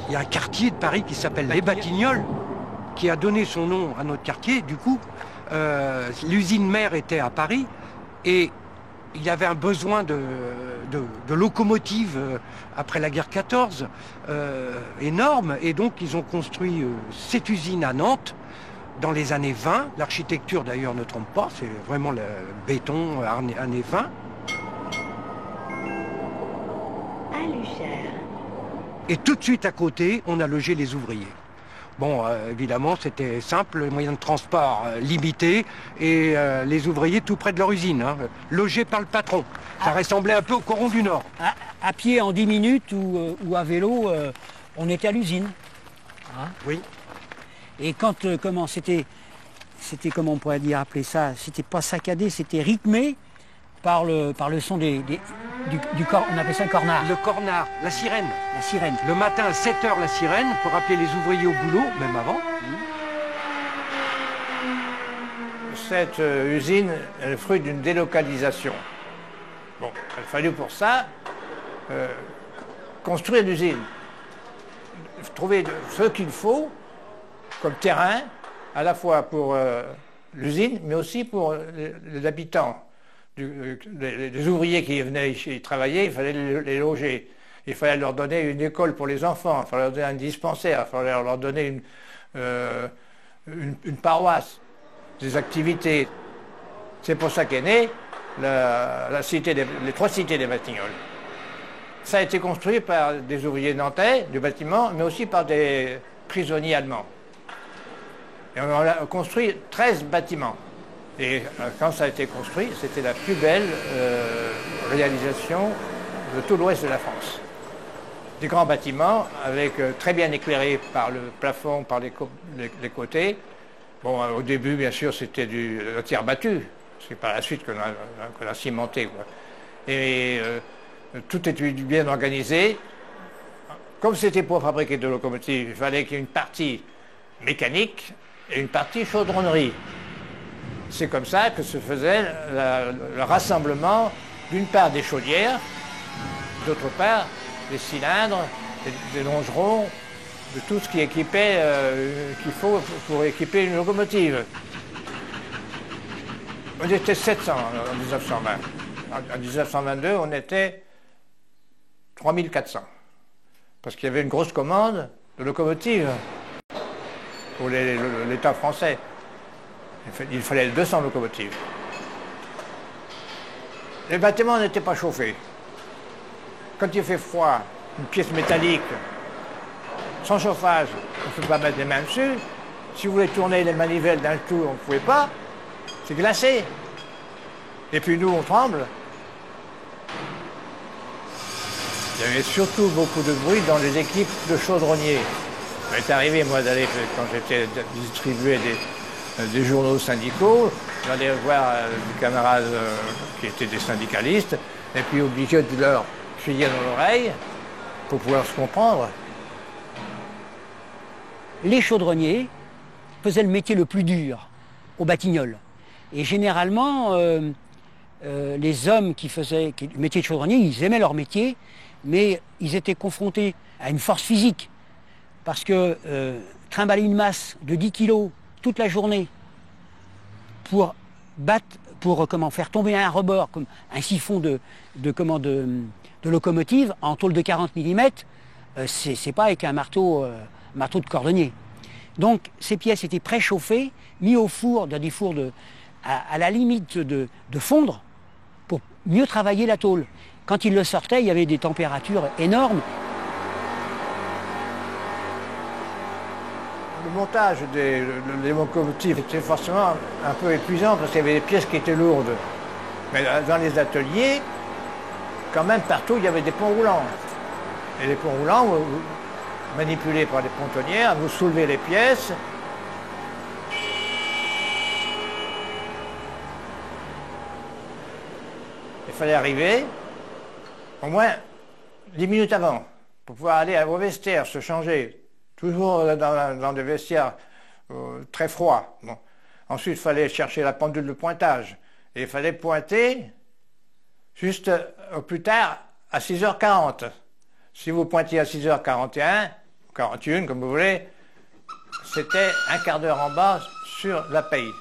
Il y a un quartier de Paris qui s'appelle les Batignolles, qui a donné son nom à notre quartier. Du coup, l'usine mère était à Paris et il y avait un besoin de locomotives après la guerre 14 énorme. Et donc, ils ont construit cette usine à Nantes dans les années 20. L'architecture, d'ailleurs, ne trompe pas. C'est vraiment le béton années 20. Et tout de suite à côté, on a logé les ouvriers. Bon, évidemment, c'était simple, les moyens de transport limités et les ouvriers tout près de leur usine, hein, logés par le patron. Ça ressemblait un peu au Coron du Nord. À pied en 10 minutes ou à vélo, on était à l'usine. Hein? Oui. Et quand, c'était comment on pourrait dire, appeler ça, c'était pas saccadé, c'était rythmé par le son du corps, on appelait ça le cornard. Le cornard, la sirène. La sirène. Le matin à 7 h, la sirène, pour rappeler les ouvriers au boulot, même avant. Cette usine est le fruit d'une délocalisation. Bon, il a fallu pour ça construire l'usine. Trouver ce qu'il faut comme terrain, à la fois pour l'usine, mais aussi pour les habitants. Les ouvriers qui venaient y travailler, il fallait les loger. Il fallait leur donner une école pour les enfants, il fallait leur donner un dispensaire, il fallait leur donner une paroisse, des activités. C'est pour ça qu'est née les 3 cités des Batignolles. Ça a été construit par des ouvriers nantais du bâtiment, mais aussi par des prisonniers allemands. Et on a construit 13 bâtiments. Et quand ça a été construit, c'était la plus belle réalisation de tout l'ouest de la France. Des grands bâtiments, avec très bien éclairés par le plafond, par les côtés. Bon, au début, bien sûr, c'était du terre battue. C'est par la suite qu'on a cimenté, quoi. Et tout était bien organisé. Comme c'était pour fabriquer de locomotives, il fallait qu'il y ait une partie mécanique et une partie chaudronnerie. C'est comme ça que se faisait le rassemblement, d'une part des chaudières, d'autre part des cylindres, des longerons, de tout ce qui équipait, qu'il faut pour équiper une locomotive. On était 700 en 1920. En 1922, on était 3400. Parce qu'il y avait une grosse commande de locomotives pour l'État français. Il fallait 200 locomotives. Les bâtiments n'étaient pas chauffés. Quand il fait froid, une pièce métallique, sans chauffage, on ne peut pas mettre les mains dessus. Si vous voulez tourner les manivelles d'un coup, on ne pouvait pas. C'est glacé. Et puis nous, on tremble. Il y avait surtout beaucoup de bruit dans les équipes de chaudronniers. Il m'est arrivé, moi, d'aller, quand j'étais distribué des journaux syndicaux, j'allais voir des camarades qui étaient des syndicalistes, et puis obligé de leur crier dans l'oreille pour pouvoir se comprendre. Les chaudronniers faisaient le métier le plus dur aux Batignolles. Et généralement, les hommes qui faisaient le métier de chaudronnier, ils aimaient leur métier, mais ils étaient confrontés à une force physique. Parce que trimballer une masse de 10 kilos toute la journée pour faire tomber un rebord, comme un siphon de locomotive en tôle de 40 mm, c'est pas avec un marteau de cordonnier. Donc ces pièces étaient préchauffées, mises au four, dans des fours à la limite de fondre, pour mieux travailler la tôle. Quand ils le sortaient, il y avait des températures énormes. Le montage des locomotives était forcément un peu épuisant parce qu'il y avait des pièces qui étaient lourdes. Mais dans les ateliers, quand même partout, il y avait des ponts roulants. Et les ponts roulants, manipulés par les pontonnières, vous soulevez les pièces. Il fallait arriver au moins 10 minutes avant pour pouvoir aller au vestiaire, se changer. Toujours dans des vestiaires très froids. Bon. Ensuite, il fallait chercher la pendule de pointage. Et il fallait pointer juste au plus tard à 6 h 40. Si vous pointiez à 6 h 41, 41, comme vous voulez, c'était un quart d'heure en bas sur la paye.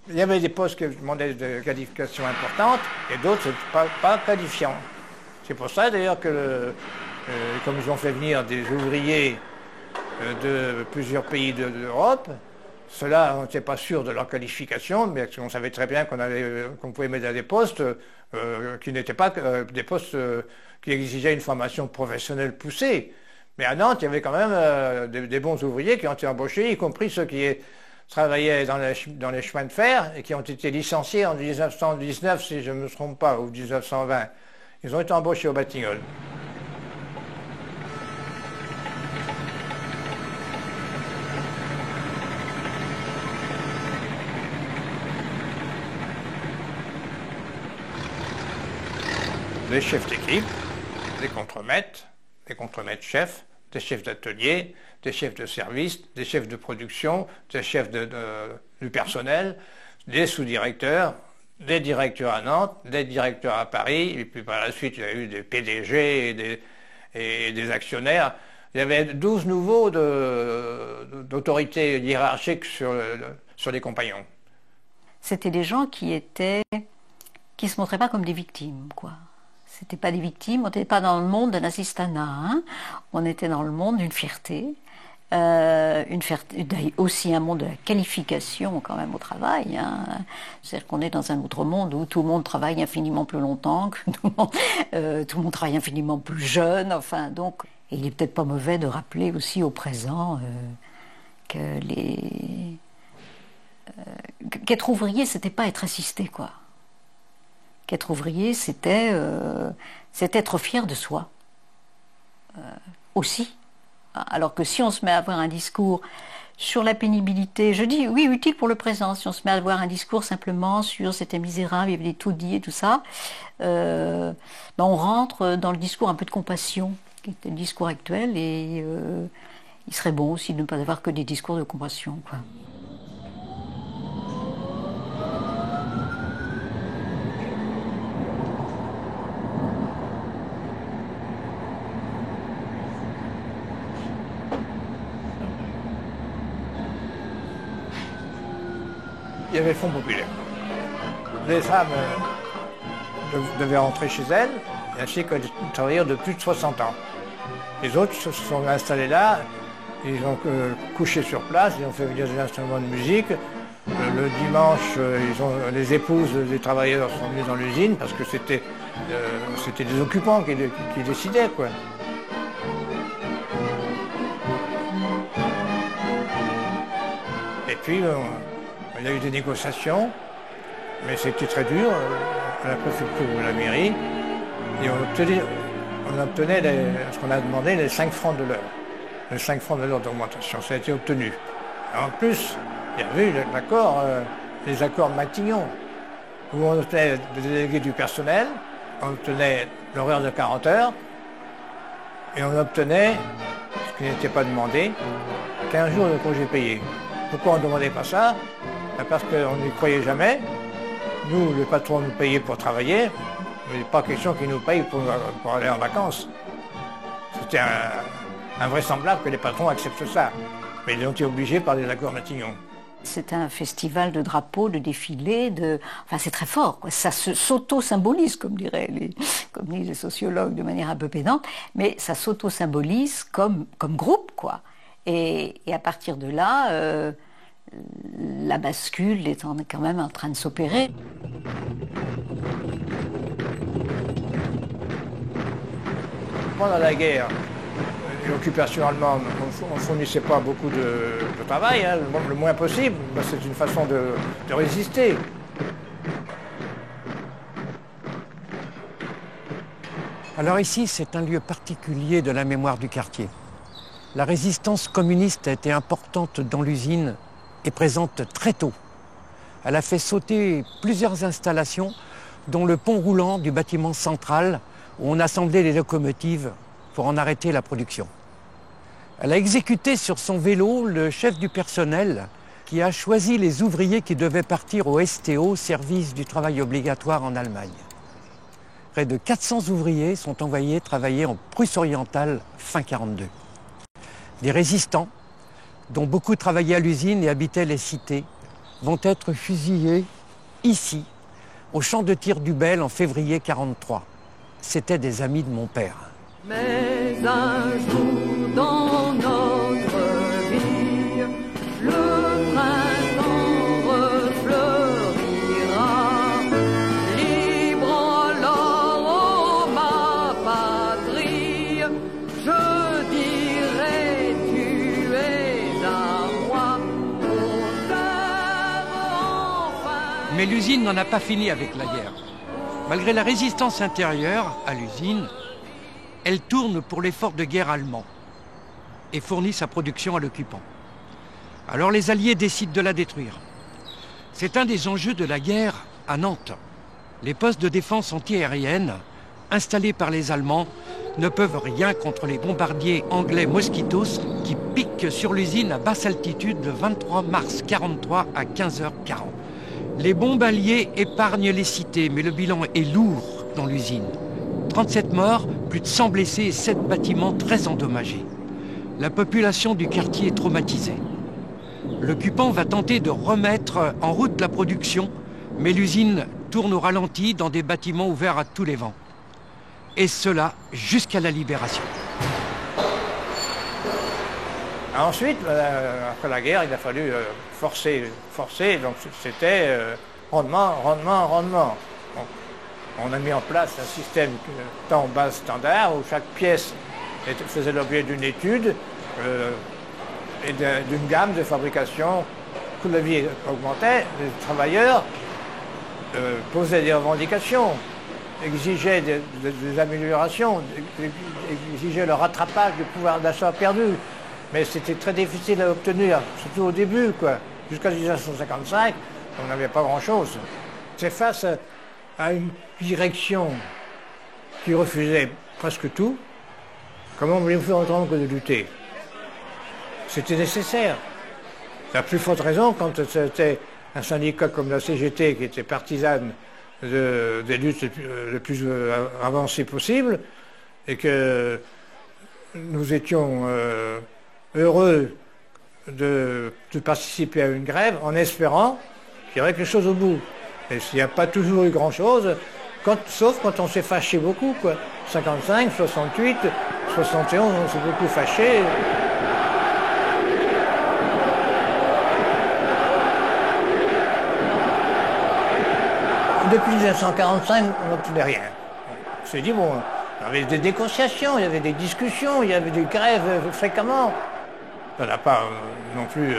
Il y avait des postes qui demandaient de qualifications importantes et d'autres pas qualifiants. C'est pour ça d'ailleurs que, comme ils ont fait venir des ouvriers de plusieurs pays d'Europe, ceux-là, on n'était pas sûr de leur qualification, mais on savait très bien qu'on pouvait mettre à des postes qui n'étaient pas des postes qui exigeaient une formation professionnelle poussée. Mais à Nantes, il y avait quand même des bons ouvriers qui ont été embauchés, y compris ceux qui travaillaient dans les chemins de fer et qui ont été licenciés en 1919, si je ne me trompe pas, ou 1920. Ils ont été embauchés au Batignolles. Des chefs d'équipe, des contremaîtres chefs, des chefs d'atelier, des chefs de service, des chefs de production, des chefs du personnel, des sous-directeurs, des directeurs à Nantes, des directeurs à Paris, et puis par la suite il y a eu des PDG et des actionnaire. Il y avait 12 niveaux d'autorité hiérarchique sur les compagnons. C'était des gens qui se montraient pas comme des victimes, quoi. C'était pas des victimes, on n'était pas dans le monde de l'assistanat, hein. On était dans le monde d'une fierté, aussi un monde de la qualification quand même au travail, hein. C'est-à-dire qu'on est dans un autre monde où tout le monde travaille infiniment plus longtemps, que tout le monde travaille infiniment plus jeune, enfin donc. Et il est peut-être pas mauvais de rappeler aussi au présent qu'être ouvrier, c'était pas être assisté, quoi. Qu'être ouvrier, c'était être fier de soi, aussi. Alors que si on se met à avoir un discours sur la pénibilité, je dis oui, utile pour le présent, si on se met à avoir un discours simplement sur c'était misérable, il y avait des taudis et tout ça, ben on rentre dans le discours un peu de compassion, qui est le discours actuel, et il serait bon aussi de ne pas avoir que des discours de compassion, quoi. Il y avait le Fonds populaire. Les femmes devaient rentrer chez elles, ainsi que des travailleurs de plus de 60 ans. Les autres se sont installés là, ils ont couché sur place, ils ont fait venir des instruments de musique. Le dimanche, les épouses des travailleurs sont venues dans l'usine parce que c'était des occupants qui décidaient, quoi. Et puis, il y a eu des négociations, mais c'était très dur à la préfecture ou à la mairie. Et on obtenait ce qu'on a demandé, les 5 francs de l'heure. Les 5 francs de l'heure d'augmentation, ça a été obtenu. En plus, il y avait eu les accords Matignon, où on obtenait des délégués du personnel, on obtenait l'horaire de 40 heures, et on obtenait, ce qui n'était pas demandé, 15 jours de congés payés. Pourquoi on ne demandait pas ça? Parce qu'on n'y croyait jamais. Nous, le patron nous payait pour travailler, mais il n'est pas question qu'il nous paye pour aller en vacances. C'était invraisemblable que les patrons acceptent ça. Mais ils ont été obligés par les accords Matignon. C'est un festival de drapeaux, de défilés, enfin c'est très fort, quoi. Ça s'auto-symbolise, comme disent les sociologues de manière un peu pédante, mais ça s'auto-symbolise comme groupe, quoi. Et à partir de là, la bascule est quand même en train de s'opérer. Pendant la guerre, l'occupation allemande, on ne fournissait pas beaucoup de travail, hein, le moins possible. C'est une façon de résister. Alors ici, c'est un lieu particulier de la mémoire du quartier. La résistance communiste a été importante dans l'usine et présente très tôt. Elle a fait sauter plusieurs installations, dont le pont roulant du bâtiment central, où on assemblait les locomotives pour en arrêter la production. Elle a exécuté sur son vélo le chef du personnel qui a choisi les ouvriers qui devaient partir au STO, service du travail obligatoire en Allemagne. Près de 400 ouvriers sont envoyés travailler en Prusse orientale fin 1942. Des résistants, dont beaucoup travaillaient à l'usine et habitaient les cités, vont être fusillés ici, au champ de tir du Bel en février 1943. C'étaient des amis de mon père. Mais un jour dans notre vie, le printemps refleurira, libre alors, ô ma patrie, je dirai tu es à moi, mon terre enfin. Mais l'usine n'en a pas fini avec la guerre. Malgré la résistance intérieure à l'usine, elle tourne pour l'effort de guerre allemand et fournit sa production à l'occupant. Alors les Alliés décident de la détruire. C'est un des enjeux de la guerre à Nantes. Les postes de défense antiaérienne installés par les Allemands ne peuvent rien contre les bombardiers anglais Mosquitos qui piquent sur l'usine à basse altitude le 23 mars 1943 à 15h40. Les bombes alliées épargnent les cités, mais le bilan est lourd dans l'usine. 37 morts, plus de 100 blessés et 7 bâtiments très endommagés. La population du quartier est traumatisée. L'occupant va tenter de remettre en route la production, mais l'usine tourne au ralenti dans des bâtiments ouverts à tous les vents. Et cela jusqu'à la libération. Ensuite, après la guerre, il a fallu forcer, donc c'était rendement. Donc, on a mis en place un système temps base standard où chaque pièce faisait l'objet d'une étude et d'une gamme de fabrication. Coût de la vie augmentait, les travailleurs posaient des revendications, exigeaient des améliorations, exigeaient le rattrapage du pouvoir d'achat perdu. Mais c'était très difficile à obtenir, surtout au début, quoi. Jusqu'à 1955, on n'avait pas grand-chose. C'est face à une direction qui refusait presque tout, comment voulez-vous faire autrement que de lutter? C'était nécessaire. La plus forte raison, quand c'était un syndicat comme la CGT qui était partisane des luttes les plus avancées possibles, et que nous étions heureux de participer à une grève en espérant qu'il y aurait quelque chose au bout. Et s'il n'y a pas toujours eu grand-chose, sauf quand on s'est fâché beaucoup, quoi. 55, 68, 71, on s'est beaucoup fâché. Depuis 1945, on n'obtenait rien. On s'est dit, bon, il y avait des négociations, il y avait des discussions, il y avait des grèves fréquemment. Ça n'a pas non plus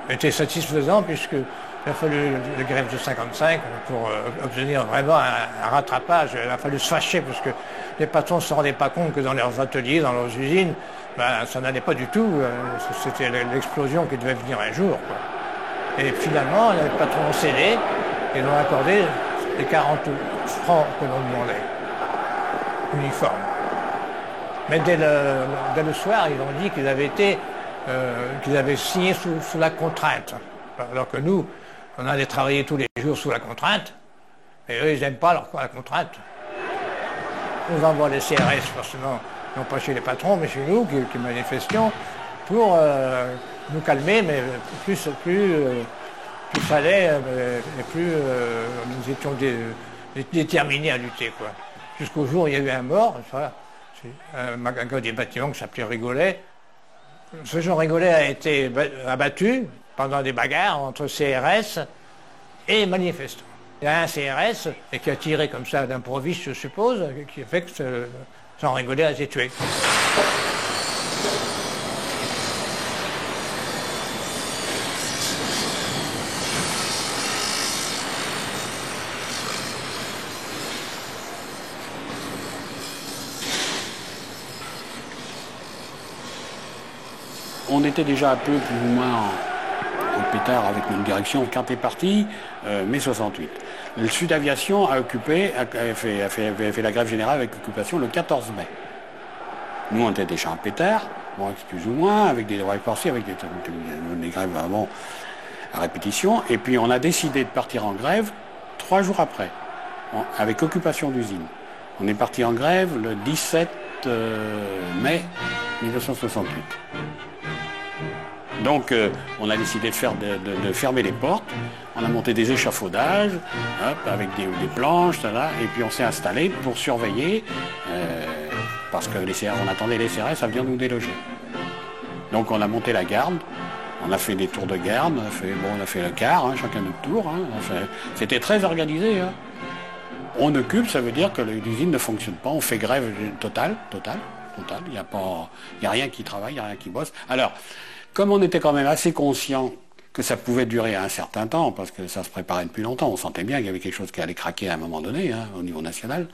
été satisfaisant puisqu'il a fallu la grève de 55 pour obtenir vraiment un rattrapage. Il a fallu se fâcher parce que les patrons ne se rendaient pas compte que dans leurs ateliers, dans leurs usines, ben, ça n'allait pas du tout. C'était l'explosion qui devait venir un jour, quoi. Et finalement, les patrons ont cédé et ont accordé les 40 francs que l'on demandait, uniformes. Mais dès le soir, ils ont dit qu'ils avaient signé sous la contrainte. Alors que nous, on allait travailler tous les jours sous la contrainte, et eux, ils n'aiment pas la contrainte. On envoie les CRS, forcément, non pas chez les patrons, mais chez nous, qui manifestions, pour nous calmer, mais plus ça allait, et plus nous étions déterminés à lutter, quoi. Jusqu'au jour où il y a eu un mort, un gars des bâtiments qui s'appelait Rigolet. Ce Jean Rigolet a été abattu pendant des bagarres entre CRS et manifestants. Il y a un CRS qui a tiré comme ça d'improviste, je suppose, qui a fait que Jean Rigolet a été tué. On était déjà un peu plus ou moins en pétard avec notre direction quand est parti, mai 68. Le Sud Aviation a fait la grève générale avec occupation le 14 mai. Nous, on était déjà en pétard, bon, plus ou moins, avec des droits forcés, avec des grèves avant à répétition. Et puis on a décidé de partir en grève 3 jours après. avec occupation d'usine. On est parti en grève le 17 mai 1968. Donc on a décidé de fermer les portes, on a monté des échafaudages, avec des planches, et puis on s'est installé pour surveiller, parce que on attendait les CRS à venir nous déloger. Donc on a monté la garde, on a fait des tours de garde, on a fait le quart, chacun notre tour. C'était très organisé. On occupe, ça veut dire que l'usine ne fonctionne pas, on fait grève totale. Il n'y a rien qui travaille, il n'y a rien qui bosse. Alors, comme on était quand même assez conscient que ça pouvait durer un certain temps, parce que ça se préparait depuis longtemps, on sentait bien qu'il y avait quelque chose qui allait craquer à un moment donné, au niveau national,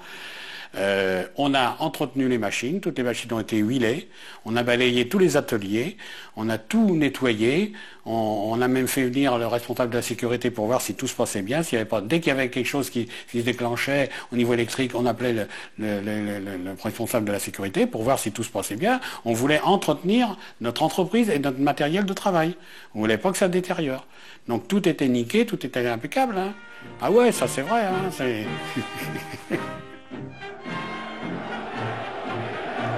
on a entretenu les machines, toutes les machines ont été huilées, on a balayé tous les ateliers, on a tout nettoyé, on a même fait venir le responsable de la sécurité pour voir si tout se passait bien, dès qu'il y avait quelque chose qui se déclenchait au niveau électrique, on appelait le responsable de la sécurité pour voir si tout se passait bien. On voulait entretenir notre entreprise et notre matériel de travail. On voulait pas que ça détériore. Donc tout était niqué, tout était impeccable. Ah ouais, ça c'est vrai.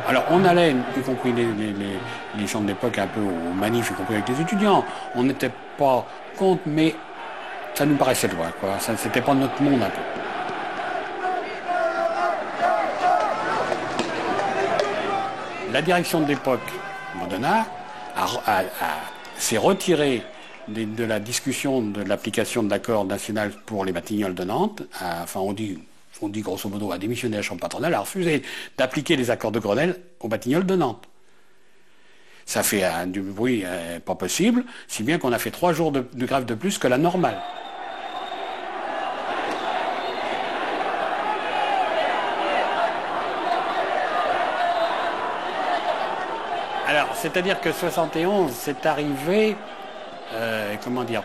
Alors on allait, y compris les gens de l'époque, un peu aux manifs, y compris avec les étudiants. On n'était pas contre, mais ça nous paraissait loin, quoi. C'était pas notre monde un peu. La direction de l'époque, Modena, s'est retirée de la discussion de l'application de l'accord national pour les Batignolles de Nantes. On dit grosso modo, a démissionné à la Chambre patronale, a refusé d'appliquer les accords de Grenelle aux Batignolles de Nantes. Ça fait du bruit pas possible, si bien qu'on a fait 3 jours de grève de plus que la normale. Alors, c'est-à-dire que 71, c'est arrivé,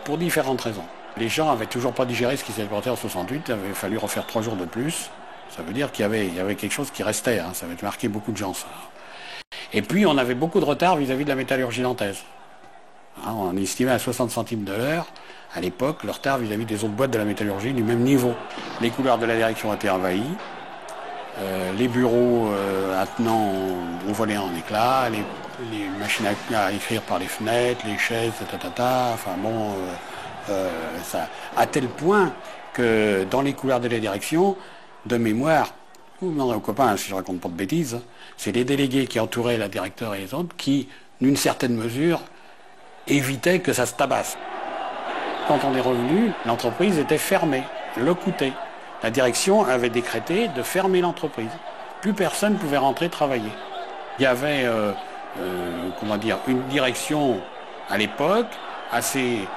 pour différentes raisons. Les gens n'avaient toujours pas digéré ce qui s'était passé en 68, il avait fallu refaire 3 jours de plus. Ça veut dire qu'il y avait quelque chose qui restait, ça avait marqué beaucoup de gens, ça. Et puis on avait beaucoup de retard vis-à-vis de la métallurgie nantaise. On estimait à 60 centimes de l'heure, à l'époque, le retard vis-à-vis des autres boîtes de la métallurgie du même niveau. Les couloirs de la direction étaient envahis, les bureaux attenants ont volé en éclats, les machines à écrire par les fenêtres, les chaises, ça, à tel point que dans les couloirs de la direction, de mémoire, vous me demanderez aux copains si je raconte pas de bêtises, c'est les délégués qui entouraient la directeur et les autres qui, d'une certaine mesure, évitaient que ça se tabasse. Quand on est revenu, l'entreprise était fermée, locoutée. La direction avait décrété de fermer l'entreprise. Plus personne ne pouvait rentrer travailler. Il y avait, une direction à l'époque assez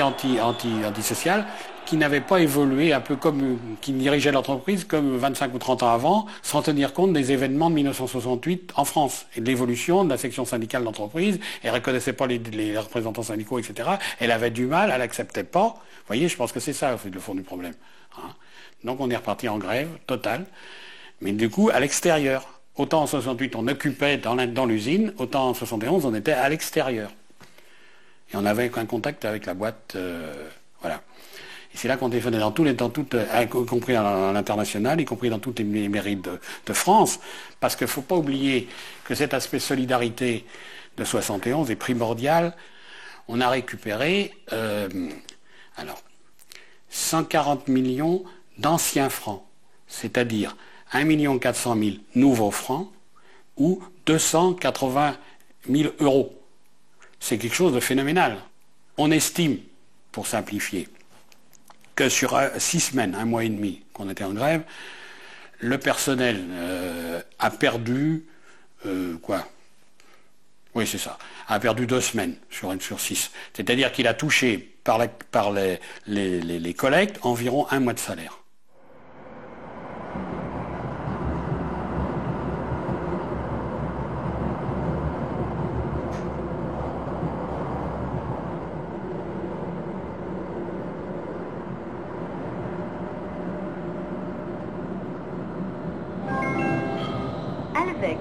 antisocial, qui n'avait pas évolué un peu comme, qui dirigeait l'entreprise comme 25 ou 30 ans avant, sans tenir compte des événements de 1968 en France, et de l'évolution de la section syndicale d'entreprise. Elle reconnaissait pas les représentants syndicaux, etc. Elle avait du mal, elle acceptait pas. Vous voyez, je pense que c'est ça, le fond du problème. Donc on est reparti en grève totale, mais du coup, à l'extérieur. Autant en 68, on occupait dans l'usine, autant en 71, on était à l'extérieur. Et on avait un contact avec la boîte, voilà. Et c'est là qu'on téléphonait y compris à l'international, y compris dans toutes les mairies de France, parce qu'il ne faut pas oublier que cet aspect solidarité de 71 est primordial. On a récupéré 140 millions d'anciens francs, c'est-à-dire 1 400 000 nouveaux francs ou 280 000 euros. C'est quelque chose de phénoménal. On estime, pour simplifier, que sur 6 semaines, 1 mois et demi qu'on était en grève, le personnel a perdu Oui, c'est ça. A perdu 2 semaines sur 6. C'est-à-dire qu'il a touché par les collectes environ 1 mois de salaire. Avec.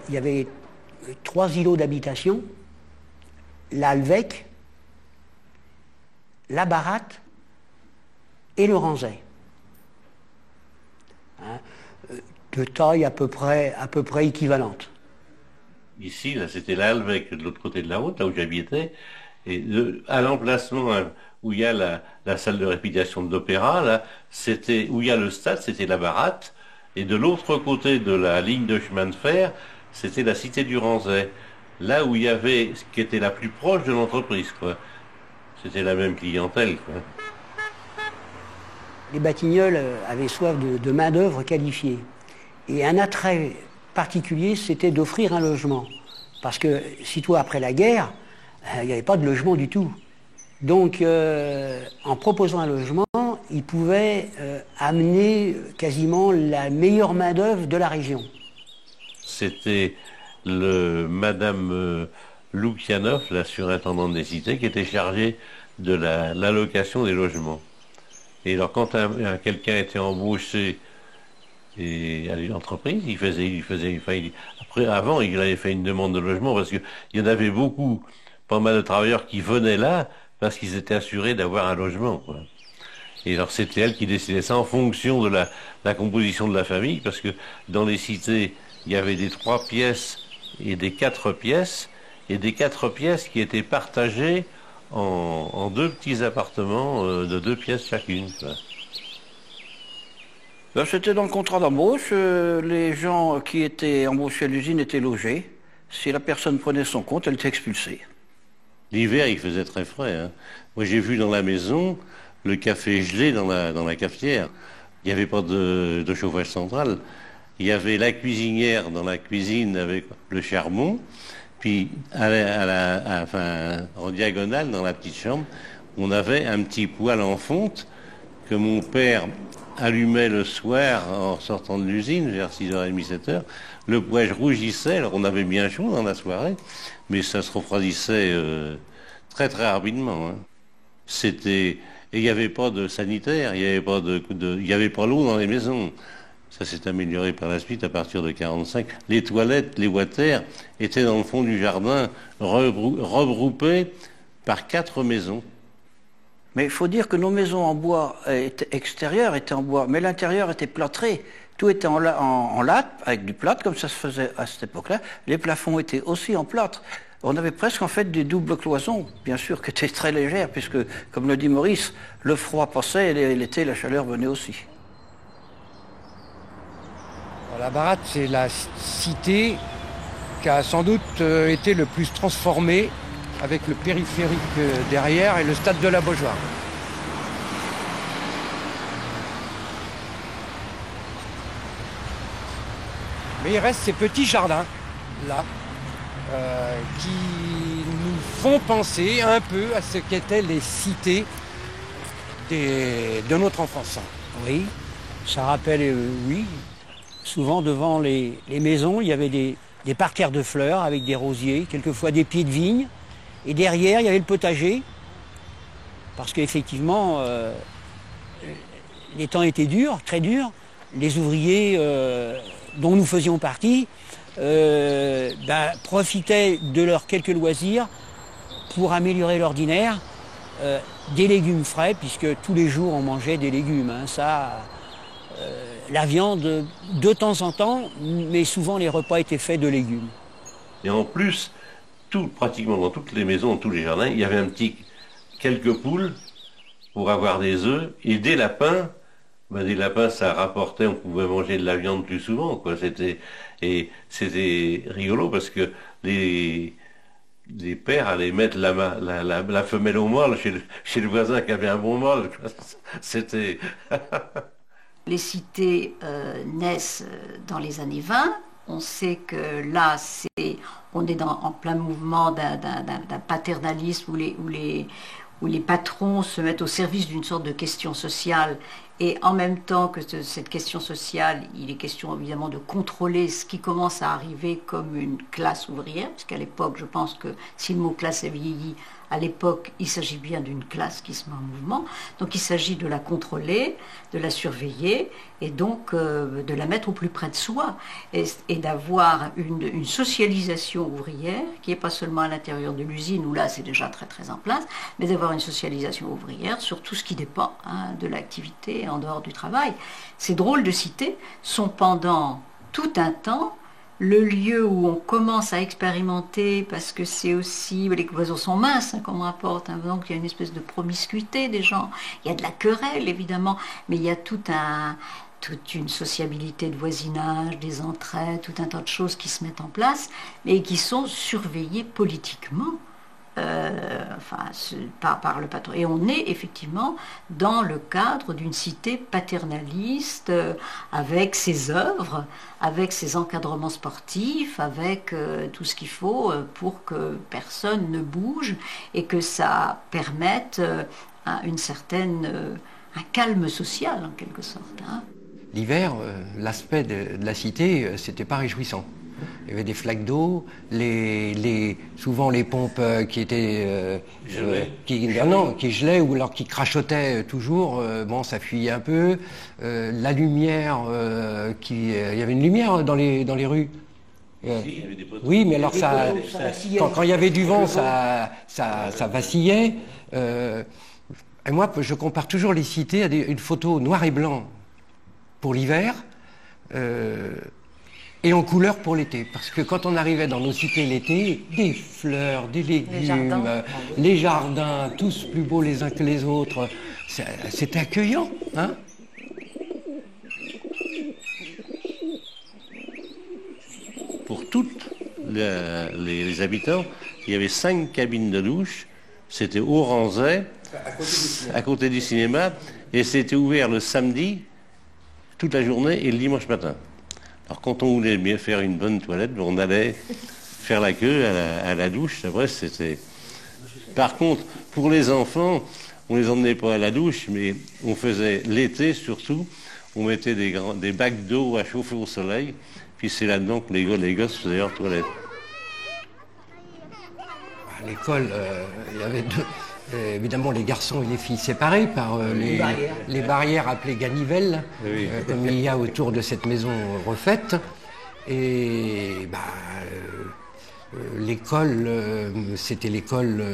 il y avait 3 îlots d'habitation, l'Alvec, la Baratte et le Ranzay. Hein, de taille à peu près équivalente. Ici, là, c'était l'Alvec de l'autre côté de la route, là où j'habitais, et à l'emplacement où il y a la salle de répétition de l'opéra, là, c'était où il y a le stade, c'était la Baratte, et de l'autre côté de la ligne de chemin de fer, c'était la cité du Ranzay, là où il y avait ce qui était la plus proche de l'entreprise, quoi. C'était la même clientèle, quoi. Les Batignolles avaient soif de main-d'œuvre qualifiée. Et un attrait particulier, c'était d'offrir un logement. Parce que, sitôt après la guerre, il n'y avait pas de logement du tout. Donc, en proposant un logement, ils pouvaient amener quasiment la meilleure main-d'œuvre de la région. C'était Madame Loukianov, la surintendante des cités, qui était chargée de l'allocation des logements. Et alors, quand quelqu'un était embauché à l'entreprise, avant, il avait fait une demande de logement parce qu'il y en avait beaucoup, pas mal de travailleurs qui venaient là parce qu'ils étaient assurés d'avoir un logement, quoi. Et alors, c'était elle qui décidait ça en fonction de la composition de la famille, parce que dans les cités, il y avait des 3 pièces et des 4 pièces, et des 4 pièces qui étaient partagées en 2 petits appartements de 2 pièces chacune, quoi. C'était dans le contrat d'embauche. Les gens qui étaient embauchés à l'usine étaient logés. Si la personne prenait son compte, elle était expulsée. L'hiver, il faisait très frais, hein. Moi, j'ai vu dans la maison le café gelé dans la cafetière. Il n'y avait pas de chauffage central. Il y avait la cuisinière dans la cuisine avec le charbon. Puis, en diagonale, dans la petite chambre, on avait un petit poêle en fonte que mon père allumait le soir en sortant de l'usine, vers 6h30, 7h. Le poêle rougissait, alors on avait bien chaud dans la soirée, mais ça se refroidissait très très rapidement, hein. Et il n'y avait pas de sanitaire, il n'y avait pas l'eau dans les maisons. Ça s'est amélioré par la suite à partir de 1945. Les toilettes, les water étaient dans le fond du jardin, regroupées par 4 maisons. Mais il faut dire que nos maisons en bois extérieures étaient en bois, mais l'intérieur était plâtré. Tout était en latte, avec du plâtre, comme ça se faisait à cette époque-là. Les plafonds étaient aussi en plâtre. On avait presque en fait des doubles cloisons, bien sûr, qui étaient très légères, puisque, comme le dit Maurice, le froid passait et l'été, la chaleur venait aussi. La Baratte, c'est la cité qui a sans doute été le plus transformée, avec le périphérique derrière et le stade de la Beaujoire. Mais il reste ces petits jardins, là, qui nous font penser un peu à ce qu'étaient les cités de notre enfance. Oui, ça rappelle, oui, souvent devant les maisons, il y avait des parterres de fleurs avec des rosiers, quelquefois des pieds de vigne. Et derrière, il y avait le potager, parce qu'effectivement, les temps étaient durs, très durs. Les ouvriers dont nous faisions partie profitaient de leurs quelques loisirs pour améliorer l'ordinaire. Des légumes frais, puisque tous les jours on mangeait des légumes, hein, la viande de temps en temps, mais souvent les repas étaient faits de légumes. Et en plus, pratiquement dans toutes les maisons, dans tous les jardins, il y avait quelques poules pour avoir des œufs, et des lapins. Des lapins, ça rapportait, on pouvait manger de la viande plus souvent, quoi. C'était rigolo parce que les pères allaient mettre la femelle au mâle chez le voisin qui avait un bon mâle. C'était... Les cités naissent dans les années 20. On sait que là, on est en plein mouvement d'un paternalisme où les patrons se mettent au service d'une sorte de question sociale Et en même temps que cette question sociale, il est question évidemment de contrôler ce qui commence à arriver comme une classe ouvrière, puisqu'à l'époque, je pense que si le mot classe est vieilli, à l'époque, il s'agit bien d'une classe qui se met en mouvement. Donc il s'agit de la contrôler, de la surveiller et donc de la mettre au plus près de soi et d'avoir une socialisation ouvrière qui n'est pas seulement à l'intérieur de l'usine où là c'est déjà très très en place, mais d'avoir une socialisation ouvrière sur tout ce qui dépend de l'activité en dehors du travail. Ces drôles de cités sont pendant tout un temps le lieu où on commence à expérimenter, parce que c'est aussi, les cloisons sont minces, comme on rapporte, donc il y a une espèce de promiscuité des gens, il y a de la querelle évidemment, mais il y a toute une sociabilité de voisinage, des entraides, tout un tas de choses qui se mettent en place, et qui sont surveillées politiquement. Par le patron. Et on est effectivement dans le cadre d'une cité paternaliste avec ses œuvres, avec ses encadrements sportifs, avec tout ce qu'il faut pour que personne ne bouge et que ça permette un calme social en quelque sorte. L'hiver, l'aspect de la cité, c'était pas réjouissant. Il y avait des flaques d'eau, souvent les pompes qui étaient qui gelaient ou alors qui crachotaient toujours. Bon, ça fuyait un peu. La lumière, il y avait une lumière dans les rues. Oui, mais alors quand il y avait du vent, ça vacillait. Et moi, je compare toujours les cités à une photo noir et blanc pour l'hiver. Et en couleur pour l'été. Parce que quand on arrivait dans nos cités l'été, des fleurs, des légumes, les jardins, tous plus beaux les uns que les autres, c'était accueillant. Hein ? Pour toutes les habitants, il y avait 5 cabines de douche. C'était au Ranzay, à côté du cinéma, et c'était ouvert le samedi, toute la journée, et le dimanche matin. Alors quand on voulait bien faire une bonne toilette, on allait faire la queue à la douche. Après, c'était... Par contre, pour les enfants, on les emmenait pas à la douche, mais on faisait l'été surtout, on mettait des bacs d'eau à chauffer au soleil, puis c'est là-dedans que les gosses faisaient leur toilette. À l'école, il y avait évidemment les garçons et les filles séparés par les barrières appelées ganivelles, comme il y a autour de cette maison refaite. Et l'école, c'était l'école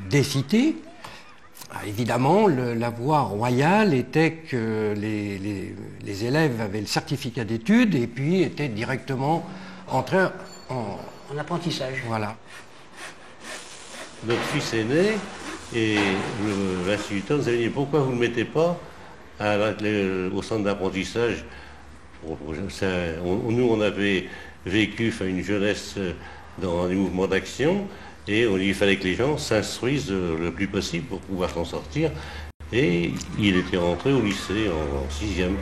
des cités. Évidemment, la voie royale était que les élèves avaient le certificat d'études et puis étaient directement entrés en apprentissage. Voilà. Notre fils est né et l'instituteur nous avait dit pourquoi vous ne le mettez pas au centre d'apprentissage. Nous, on avait vécu une jeunesse dans des mouvements d'action et il fallait que les gens s'instruisent le plus possible pour pouvoir s'en sortir. Et il était rentré au lycée en 6e.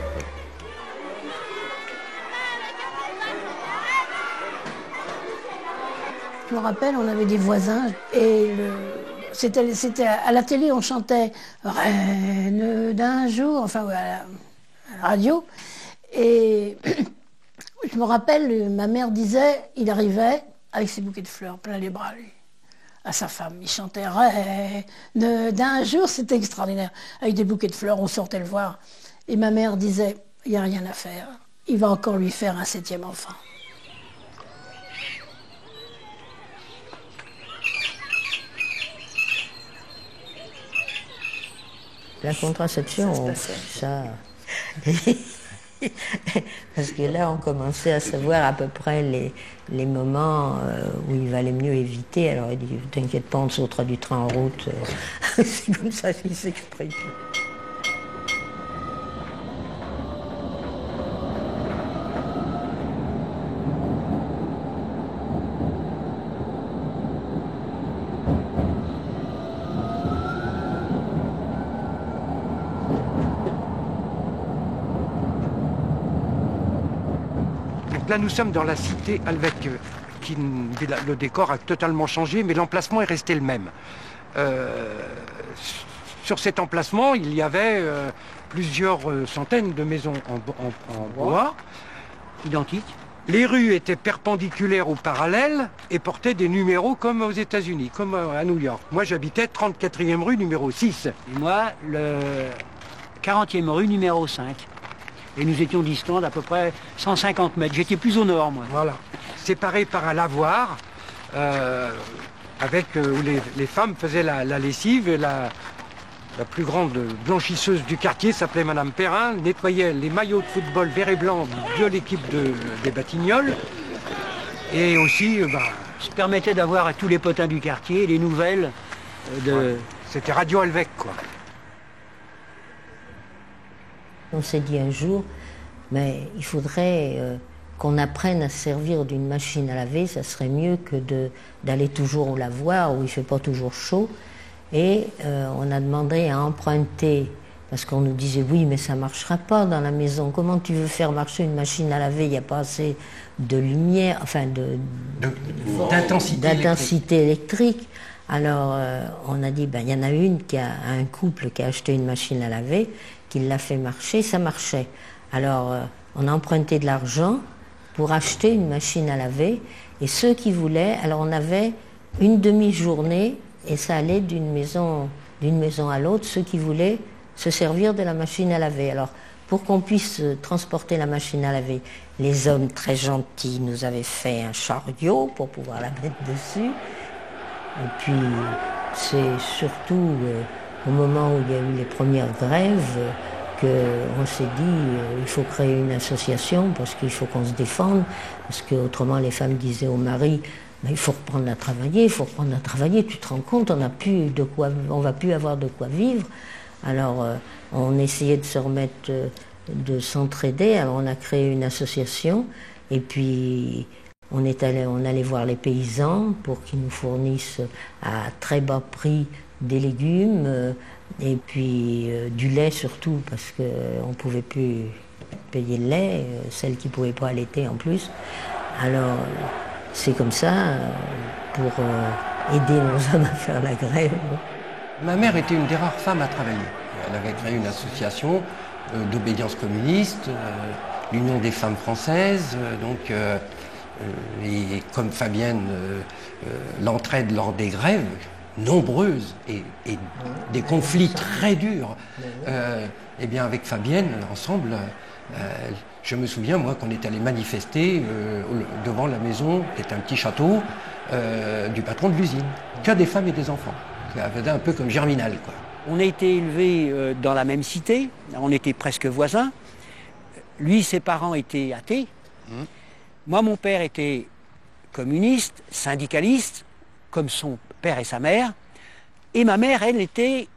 Je me rappelle, on avait des voisins et c'était à la télé, on chantait Reine d'un jour, enfin à la radio. Et je me rappelle, ma mère disait, il arrivait avec ses bouquets de fleurs plein les bras, lui, à sa femme. Il chantait Reine d'un jour, c'était extraordinaire. Avec des bouquets de fleurs, on sortait le voir. Et ma mère disait, il n'y a rien à faire, il va encore lui faire un 7e enfant. La contraception, ça... Parce que là, on commençait à savoir à peu près les moments où il valait mieux éviter. Alors il dit, t'inquiète pas, on sautera du train en route. C'est comme ça qu'il s'exprime. Là, nous sommes dans la cité Alvec, le décor a totalement changé, mais l'emplacement est resté le même. sur cet emplacement, il y avait plusieurs centaines de maisons en bois. Identique. Les rues étaient perpendiculaires ou parallèles et portaient des numéros comme aux États-Unis, comme à New York. Moi, j'habitais 34e rue, numéro 6. Et moi, le 40e rue, numéro 5. Et nous étions distants d'à peu près 150 mètres. J'étais plus au nord, moi. Voilà. Séparés par un lavoir, où les femmes faisaient la lessive. Et la plus grande blanchisseuse du quartier s'appelait Madame Perrin, nettoyait les maillots de football vert et blanc de l'équipe des Batignolles. Et aussi, se permettait d'avoir à tous les potins du quartier les nouvelles de... Ouais. C'était Radio Alvec, quoi. On s'est dit un jour, mais il faudrait qu'on apprenne à se servir d'une machine à laver, ça serait mieux que d'aller toujours au lavoir où il ne fait pas toujours chaud. Et on a demandé à emprunter, parce qu'on nous disait oui mais ça ne marchera pas dans la maison, comment tu veux faire marcher une machine à laver, il n'y a pas assez de lumière, enfin d'intensité électrique. Alors on a dit, il y en a un couple qui a acheté une machine à laver, qui l'a fait marcher, ça marchait. Alors on a emprunté de l'argent pour acheter une machine à laver, et ceux qui voulaient, alors on avait une demi-journée, et ça allait d'une maison à l'autre, ceux qui voulaient se servir de la machine à laver. Alors, pour qu'on puisse transporter la machine à laver, les hommes très gentils nous avaient fait un chariot pour pouvoir la mettre dessus. Et puis, c'est surtout au moment où il y a eu les premières grèves qu'on s'est dit il faut créer une association parce qu'il faut qu'on se défende, parce qu'autrement les femmes disaient au mari il faut reprendre à travailler, tu te rends compte, on va plus avoir de quoi vivre. Alors on essayait de se remettre, de s'entraider, alors on a créé une association et puis on allait voir les paysans pour qu'ils nous fournissent à très bas prix des légumes et puis du lait surtout parce qu'on ne pouvait plus payer le lait, celles qui ne pouvaient pas allaiter en plus. Alors c'est comme ça, pour aider nos hommes à faire la grève. Ma mère était une des rares femmes à travailler. Elle avait créé une association d'obédience communiste, l'Union des femmes françaises, et comme Fabienne, l'entraide lors des grèves, nombreuses, et des conflits très durs. Eh bien avec Fabienne, ensemble, je me souviens, moi, qu'on est allé manifester devant la maison, qui est un petit château, du patron de l'usine. Que des femmes et des enfants. C'était un peu comme Germinal, quoi. On a été élevés dans la même cité, on était presque voisins. Lui, ses parents étaient athées. Moi, mon père était communiste, syndicaliste, comme son père et sa mère. Et ma mère, elle, était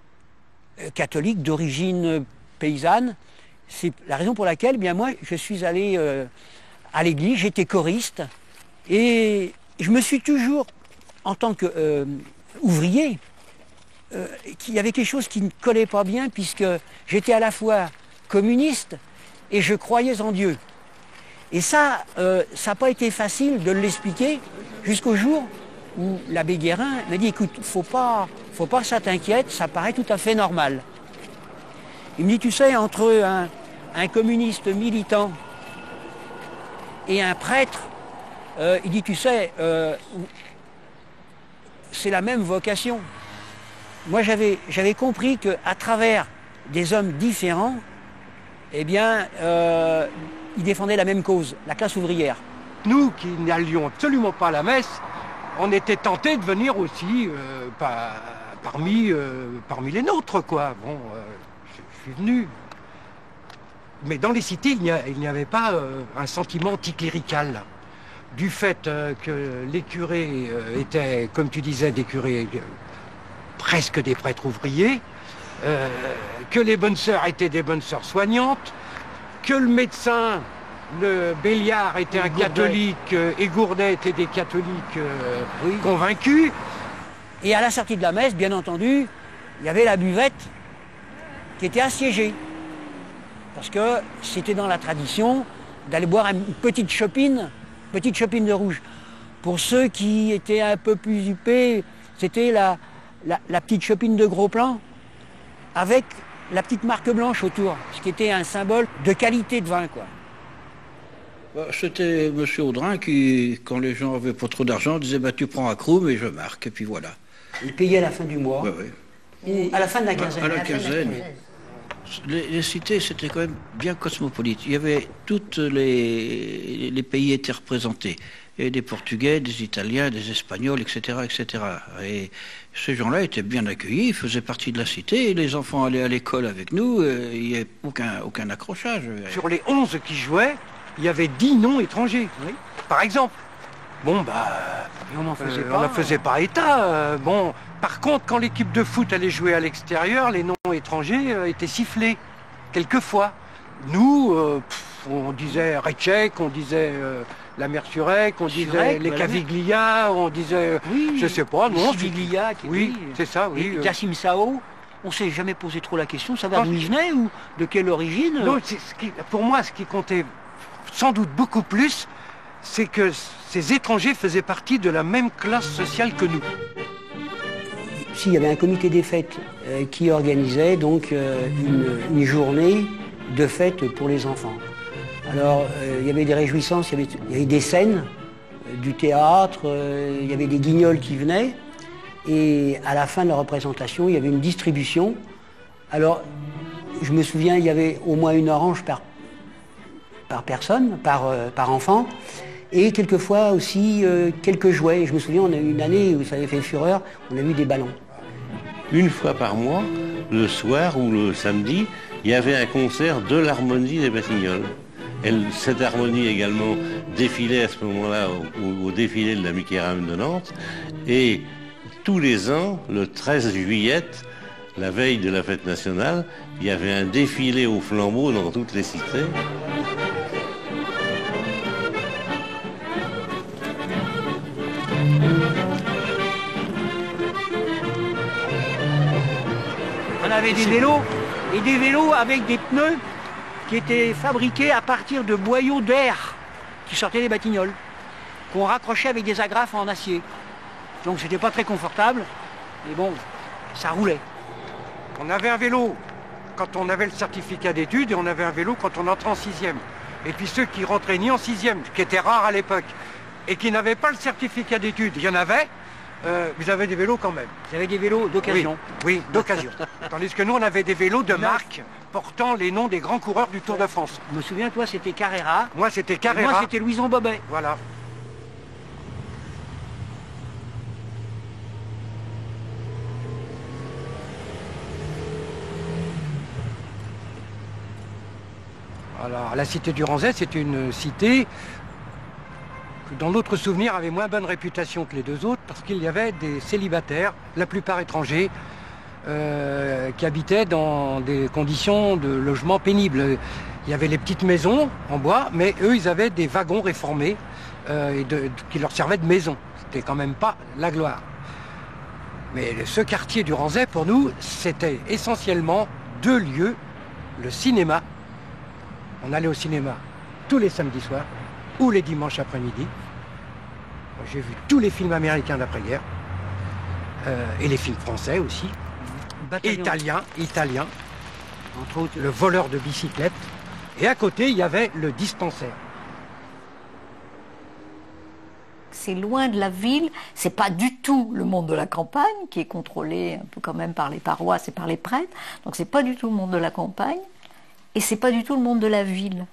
catholique d'origine paysanne. C'est la raison pour laquelle, moi, je suis allé à l'église, j'étais choriste, et je me suis toujours, en tant qu'ouvrier, qu'il y avait quelque chose qui ne collait pas bien, puisque j'étais à la fois communiste et je croyais en Dieu. Et ça n'a pas été facile de l'expliquer jusqu'au jour où l'abbé Guérin m'a dit, écoute, faut pas que ça t'inquiète, ça paraît tout à fait normal. Il me dit, tu sais, entre un communiste militant et un prêtre, il dit, tu sais, c'est la même vocation. Moi, j'avais compris qu'à travers des hommes différents, eh bien, ils défendaient la même cause, la classe ouvrière. Nous, qui n'allions absolument pas à la messe, on était tentés de venir aussi parmi les nôtres, quoi. Bon, je suis venu. Mais dans les cités, il n'y avait pas un sentiment anticlérical. Du fait que les curés étaient, comme tu disais, des curés presque des prêtres ouvriers, que les bonnes sœurs étaient des bonnes sœurs soignantes, que le médecin, le Béliard, était un catholique et Gourdet était des catholiques convaincus. Et à la sortie de la messe, bien entendu, il y avait la buvette qui était assiégée. Parce que c'était dans la tradition d'aller boire une petite chopine de rouge. Pour ceux qui étaient un peu plus huppés, c'était la petite chopine de gros plan. avec la petite marque blanche autour, ce qui était un symbole de qualité de vin, quoi. C'était M. Audrin qui, quand les gens avaient pas trop d'argent, disait bah, tu prends un croume et je marque, et puis voilà. Il payait à la fin du mois, ou à la fin de la quinzaine. À la quinzaine. Les cités, c'était quand même bien cosmopolite. Il y avait toutes les pays étaient représentés. Il y avait des Portugais, des Italiens, des Espagnols, etc., etc. Et ces gens-là étaient bien accueillis, ils faisaient partie de la cité, et les enfants allaient à l'école avec nous, il n'y avait aucun accrochage. Sur les 11 qui jouaient, il y avait 10 noms étrangers, par exemple. Bon, bah, on n'en faisait pas état. Bon, par contre, quand l'équipe de foot allait jouer à l'extérieur, les noms étrangers étaient sifflés, quelquefois. Nous, on disait Recek, on disait la Mersurec, on disait les Caviglia, on disait, je sais pas, non. Caviglia, oui, c'est ça, oui. Jassim Sao, on s'est jamais posé trop la question, savoir d'où il venait ou de quelle origine. Non, pour moi, ce qui comptait sans doute beaucoup plus, c'est que ces étrangers faisaient partie de la même classe sociale que nous. S'il y avait un comité des fêtes qui organisait donc une journée de fête pour les enfants. Alors, il y avait des réjouissances, il y avait des scènes, du théâtre, il y avait des guignols qui venaient, et à la fin de la représentation, il y avait une distribution. Alors, je me souviens, il y avait au moins une orange par personne, par enfant, et quelquefois aussi quelques jouets. Je me souviens, on a eu une année où ça avait fait fureur, on a eu des ballons. Une fois par mois, le soir ou le samedi, il y avait un concert de l'harmonie des Batignolles. Cette harmonie également défilait à ce moment-là au défilé de la Mickey-Ram de Nantes. Et tous les ans, le 13 juillet, la veille de la fête nationale, il y avait un défilé au flambeau dans toutes les cités. On avait des vélos, et des vélos avec des pneus qui étaient fabriqués à partir de boyaux d'air qui sortaient des Batignolles, qu'on raccrochait avec des agrafes en acier. Donc c'était pas très confortable, mais bon, ça roulait. On avait un vélo quand on avait le certificat d'études et on avait un vélo quand on entrait en 6e. Et puis ceux qui rentraient ni en 6e, ce qui était rare à l'époque, et qui n'avaient pas le certificat d'études, il y en avait, vous avez des vélos quand même. Vous avez des vélos d'occasion. Oui, d'occasion. Tandis que nous, on avait des vélos de marque portant les noms des grands coureurs du Tour de France. Je me souviens, toi, c'était Carrera. Moi, c'était Carrera. Moi, c'était Louison Bobet. Voilà. Alors, la cité du Ranzet, c'est une cité qui, dans notre souvenir, avait moins bonne réputation que les deux autres parce qu'il y avait des célibataires, la plupart étrangers, qui habitaient dans des conditions de logement pénibles. Il y avait les petites maisons en bois, mais eux, ils avaient des wagons réformés qui leur servaient de maison. C'était quand même pas la gloire. Mais ce quartier du Ranzet, pour nous, c'était essentiellement deux lieux, le cinéma. On allait au cinéma tous les samedis soirs ou les dimanches après-midi. J'ai vu tous les films américains d'après-guerre et les films français aussi. Italiens, entre autres le voleur de bicyclette. Et à côté, il y avait le dispensaire. C'est loin de la ville, c'est pas du tout le monde de la campagne qui est contrôlé un peu quand même par les paroisses et par les prêtres. Donc c'est pas du tout le monde de la campagne et c'est pas du tout le monde de la ville.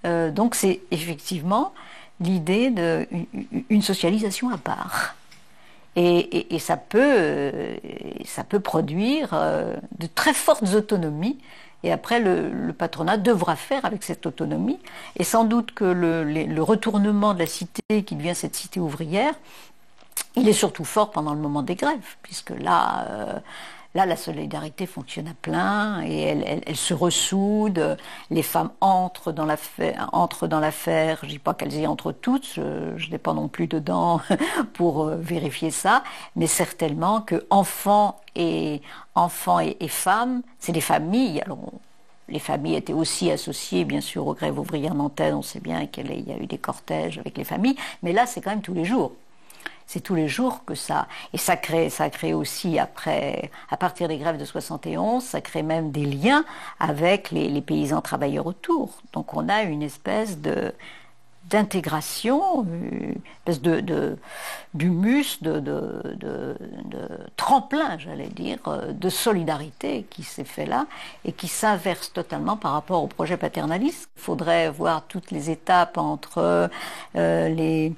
Donc c'est effectivement l'idée d'une socialisation à part. Et ça peut produire de très fortes autonomies. Et après, le patronat devra faire avec cette autonomie. Et sans doute que le retournement de la cité, qui devient cette cité ouvrière, il est surtout fort pendant le moment des grèves, puisque là, la solidarité fonctionne à plein et elle se ressoude. Les femmes entrent dans l'affaire. Je ne dis pas qu'elles y entrent toutes, je n'ai pas non plus dedans pour vérifier ça, mais certainement que enfants et femmes, c'est des familles. Alors, les familles étaient aussi associées, bien sûr, aux grèves ouvrières nantaises. On sait bien qu'il y a eu des cortèges avec les familles, mais là, c'est quand même tous les jours. C'est tous les jours que ça... Et ça crée aussi, après, à partir des grèves de 71, ça crée même des liens avec les paysans travailleurs autour. Donc on a une espèce d'intégration, une espèce d'humus, de tremplin, j'allais dire, de solidarité qui s'est fait là et qui s'inverse totalement par rapport au projet paternaliste. Il faudrait voir toutes les étapes entre les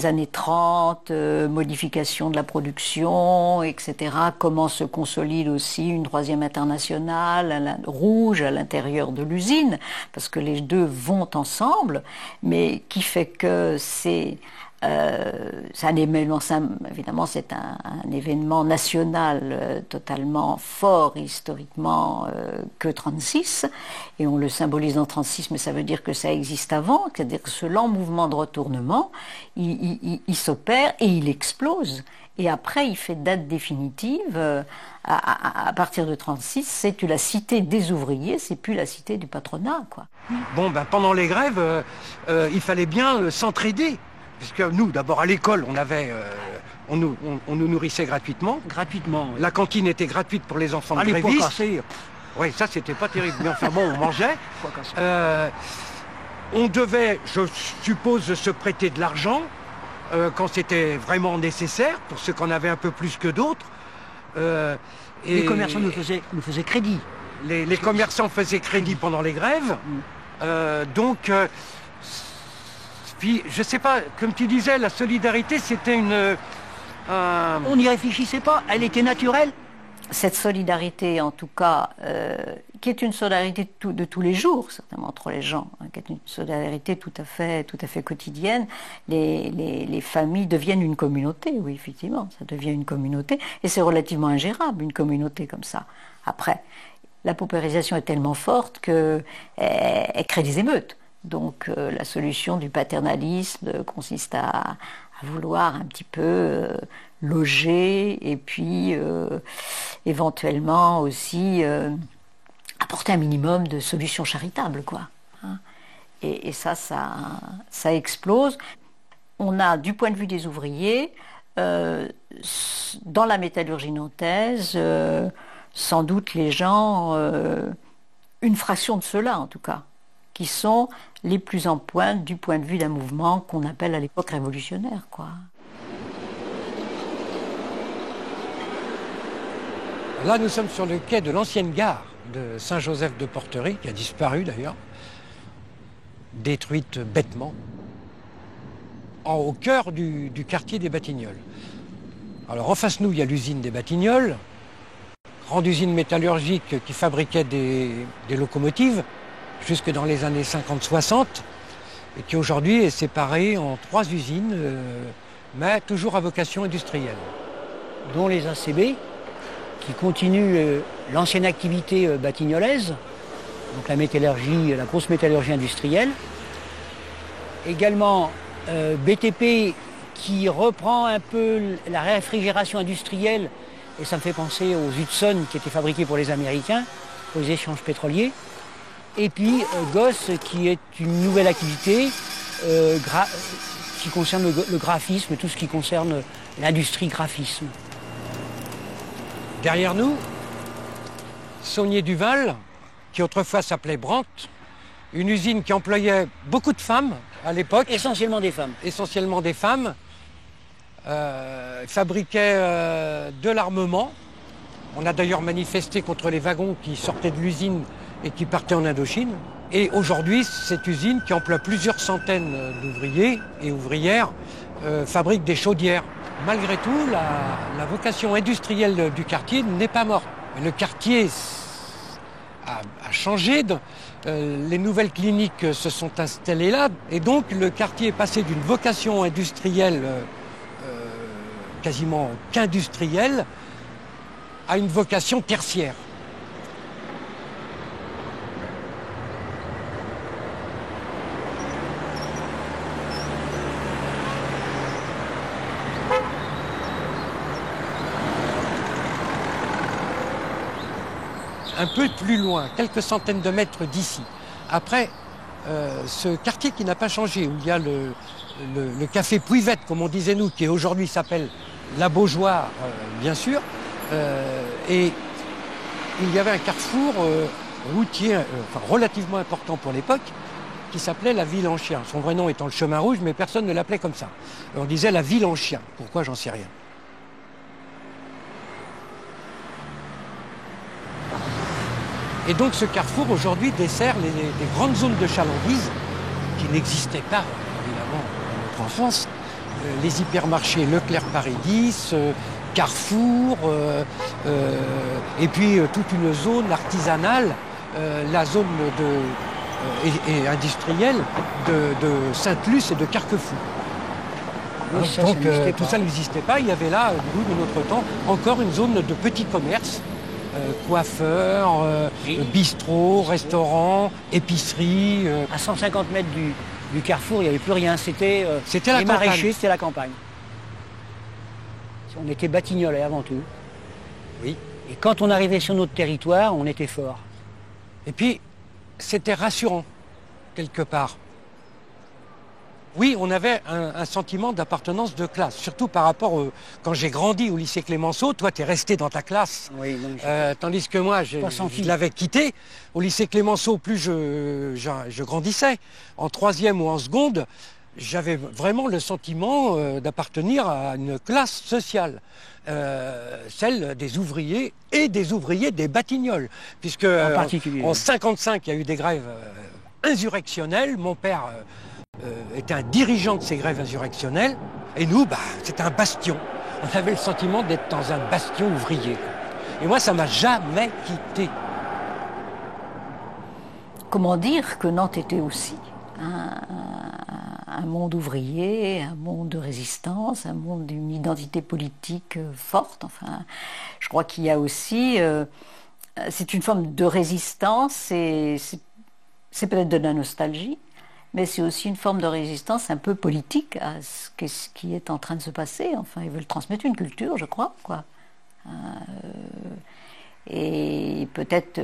années 30, modification de la production, etc. Comment se consolide aussi une troisième internationale rouge à l'intérieur de l'usine, parce que les deux vont ensemble, mais qui fait que c'est un événement, évidemment c'est un événement national totalement fort historiquement que 36, et on le symbolise dans 36, mais ça veut dire que ça existe avant, c'est-à-dire que ce lent mouvement de retournement, il s'opère et il explose. Et après, il fait date définitive. À partir de 36, c'est la cité des ouvriers, c'est plus la cité du patronat, quoi. Bon, ben, pendant les grèves, il fallait bien s'entraider. Puisque nous, d'abord, à l'école, on nous nourrissait gratuitement. Gratuitement, oui. La cantine était gratuite pour les enfants de grévistes. Oui, ça, c'était pas terrible. Mais enfin, bon, on mangeait. On devait, je suppose, se prêter de l'argent quand c'était vraiment nécessaire, pour ceux qu'on avait un peu plus que d'autres. Les commerçants nous faisaient crédit. Les commerçants faisaient crédit pendant les grèves. Puis, je sais pas, comme tu disais, la solidarité, c'était On n'y réfléchissait pas, elle était naturelle. Cette solidarité, en tout cas, qui est une solidarité de tous les jours, certainement, entre les gens, hein, qui est une solidarité tout à fait quotidienne. Les familles deviennent une communauté, oui, effectivement, ça devient une communauté, et c'est relativement ingérable, une communauté comme ça. Après, la paupérisation est tellement forte qu'elle crée des émeutes. Donc la solution du paternalisme consiste à vouloir un petit peu loger et puis éventuellement aussi apporter un minimum de solutions charitables, quoi. Hein. Et ça explose. On a, du point de vue des ouvriers, dans la métallurgie nantaise, sans doute les gens, une fraction de ceux-là en tout cas, qui sont les plus en pointe du point de vue d'un mouvement qu'on appelle à l'époque révolutionnaire, quoi. Là, nous sommes sur le quai de l'ancienne gare de Saint-Joseph de Porterie, qui a disparu d'ailleurs, détruite bêtement, au cœur du quartier des Batignolles. Alors en face de nous, il y a l'usine des Batignolles, grande usine métallurgique qui fabriquait des locomotives, jusque dans les années 50-60, et qui aujourd'hui est séparée en 3 usines, mais toujours à vocation industrielle. Dont les ACB, qui continuent l'ancienne activité batignolaise, donc la métallurgie, la grosse métallurgie industrielle. Également BTP, qui reprend un peu la réfrigération industrielle, et ça me fait penser aux Hudson qui étaient fabriqués pour les Américains, aux échanges pétroliers. Et puis GOS, qui est une nouvelle activité qui concerne le graphisme, tout ce qui concerne l'industrie graphisme. Derrière nous, Saunier-Duval, qui autrefois s'appelait Brandt, une usine qui employait beaucoup de femmes à l'époque. Essentiellement des femmes. Essentiellement des femmes. Fabriquait de l'armement. On a d'ailleurs manifesté contre les wagons qui sortaient de l'usine et qui partaient en Indochine. Et aujourd'hui, cette usine, qui emploie plusieurs centaines d'ouvriers et ouvrières, fabrique des chaudières. Malgré tout, la vocation industrielle du quartier n'est pas morte. Le quartier a changé. Les nouvelles cliniques se sont installées là. Et donc, le quartier est passé d'une vocation industrielle quasiment qu'industrielle à une vocation tertiaire. Un peu plus loin, quelques centaines de mètres d'ici. Après, ce quartier qui n'a pas changé, où il y a le café Puivette, comme on disait nous, qui aujourd'hui s'appelle La Beaujoire, bien sûr, et il y avait un carrefour routier relativement important pour l'époque, qui s'appelait la Ville en Chien. Son vrai nom étant le Chemin Rouge, mais personne ne l'appelait comme ça. On disait la Ville en Chien. Pourquoi, j'en sais rien. Et donc ce carrefour aujourd'hui dessert les grandes zones de chalandise qui n'existaient pas évidemment dans notre enfance. Les hypermarchés Leclerc Paris 10, Carrefour, et puis toute une zone artisanale, la zone et industrielle de Sainte-Luce et de Carquefou. Oui, Donc tout ça n'existait pas. Il y avait là, nous, de notre temps, encore une zone de petits commerces. Coiffeurs, bistrots, restaurants, épiceries. À 150 mètres du carrefour, il n'y avait plus rien. C'était la les maraîchers, c'était la campagne. On était Batignolais avant tout. Oui. Et quand on arrivait sur notre territoire, on était fort. Et puis, c'était rassurant, quelque part. Oui, on avait un sentiment d'appartenance de classe, surtout par rapport quand j'ai grandi au lycée Clémenceau. Toi, tu es resté dans ta classe, oui, donc tandis que moi, je l'avais quitté. Au lycée Clémenceau, plus je grandissais, en troisième ou en seconde, j'avais vraiment le sentiment d'appartenir à une classe sociale, celle des ouvriers et des ouvriers des Batignolles, puisque en 55, il y a eu des grèves insurrectionnelles. Mon père était un dirigeant de ces grèves insurrectionnelles, et nous, c'était un bastion. On avait le sentiment d'être dans un bastion ouvrier. Et moi, ça m'a jamais quitté. Comment dire que Nantes était aussi un monde ouvrier, un monde de résistance, un monde d'une identité politique forte. Enfin, je crois qu'il y a aussi... c'est une forme de résistance, c'est peut-être de la nostalgie, mais c'est aussi une forme de résistance un peu politique à ce qui est en train de se passer. Enfin, ils veulent transmettre une culture, je crois, quoi. Et peut-être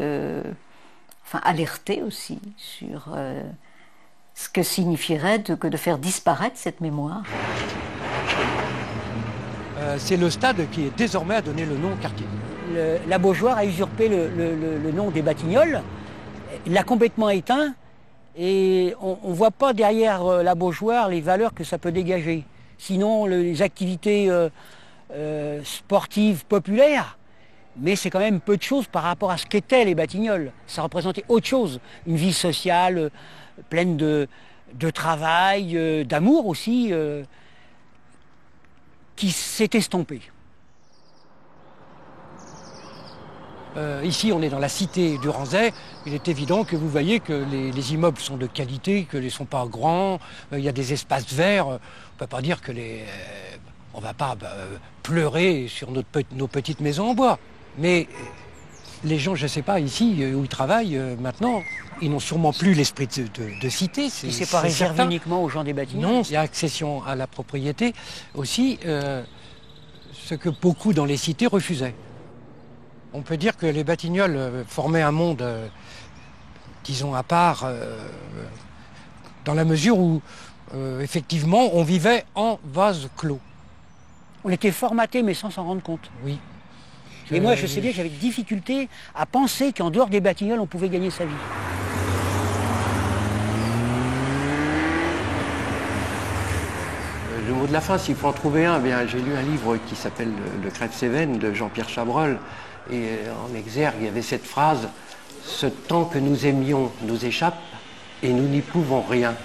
alerter aussi sur ce que signifierait que de faire disparaître cette mémoire. C'est le stade qui est désormais a donné le nom au quartier. La Beaujoire a usurpé le nom des Batignolles, il l'a complètement éteint, et on ne voit pas derrière la Beaujoire les valeurs que ça peut dégager. Sinon, les activités sportives populaires, mais c'est quand même peu de choses par rapport à ce qu'étaient les Batignolles. Ça représentait autre chose, une vie sociale pleine de travail, d'amour aussi, qui s'est estompée. Ici, on est dans la cité du Ranzay. Il est évident que vous voyez que les immeubles sont de qualité, que ne sont pas grands. Il y a des espaces verts. On ne peut pas dire que on ne va pas pleurer sur nos petites maisons en bois. Mais les gens, je ne sais pas, ici où ils travaillent maintenant, ils n'ont sûrement plus l'esprit de cité. C'est pas réservé certain. Uniquement aux gens des bâtiments. Non, il y a accession à la propriété aussi, ce que beaucoup dans les cités refusaient. On peut dire que les Batignolles formaient un monde, disons, à part, dans la mesure où, effectivement, on vivait en vase clos. On était formaté, mais sans s'en rendre compte. Oui. Et moi, je sais bien que j'avais des difficultés à penser qu'en dehors des Batignolles, on pouvait gagner sa vie. Le mot de la fin, s'il faut en trouver un, j'ai lu un livre qui s'appelle Le Crève-Cévennes de Jean-Pierre Chabrol. Et en exergue, il y avait cette phrase « Ce temps que nous aimions nous échappe et nous n'y pouvons rien.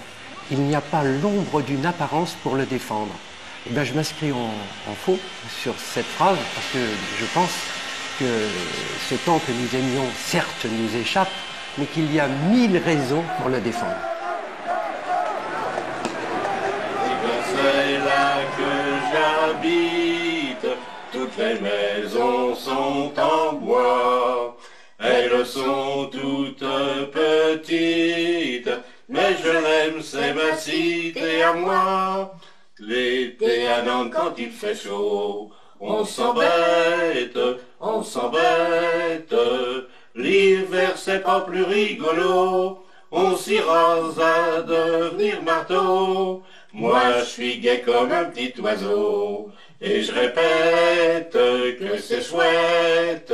Il n'y a pas l'ombre d'une apparence pour le défendre. » Et bien, je m'inscris en faux sur cette phrase parce que je pense que ce temps que nous aimions, certes, nous échappe, mais qu'il y a 1000 raisons pour le défendre. C'est là que j'habite. Toutes les maisons sont en bois, elles sont toutes petites, mais je l'aime, c'est ma cité à moi. L'été à Nantes quand il fait chaud, on s'embête, on s'embête. L'hiver c'est pas plus rigolo, on s'y rase à devenir marteau. Moi je suis gai comme un petit oiseau, et je répète que c'est chouette.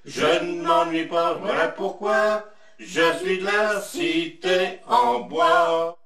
Je ne m'ennuie pas, voilà pourquoi je suis de la cité en bois.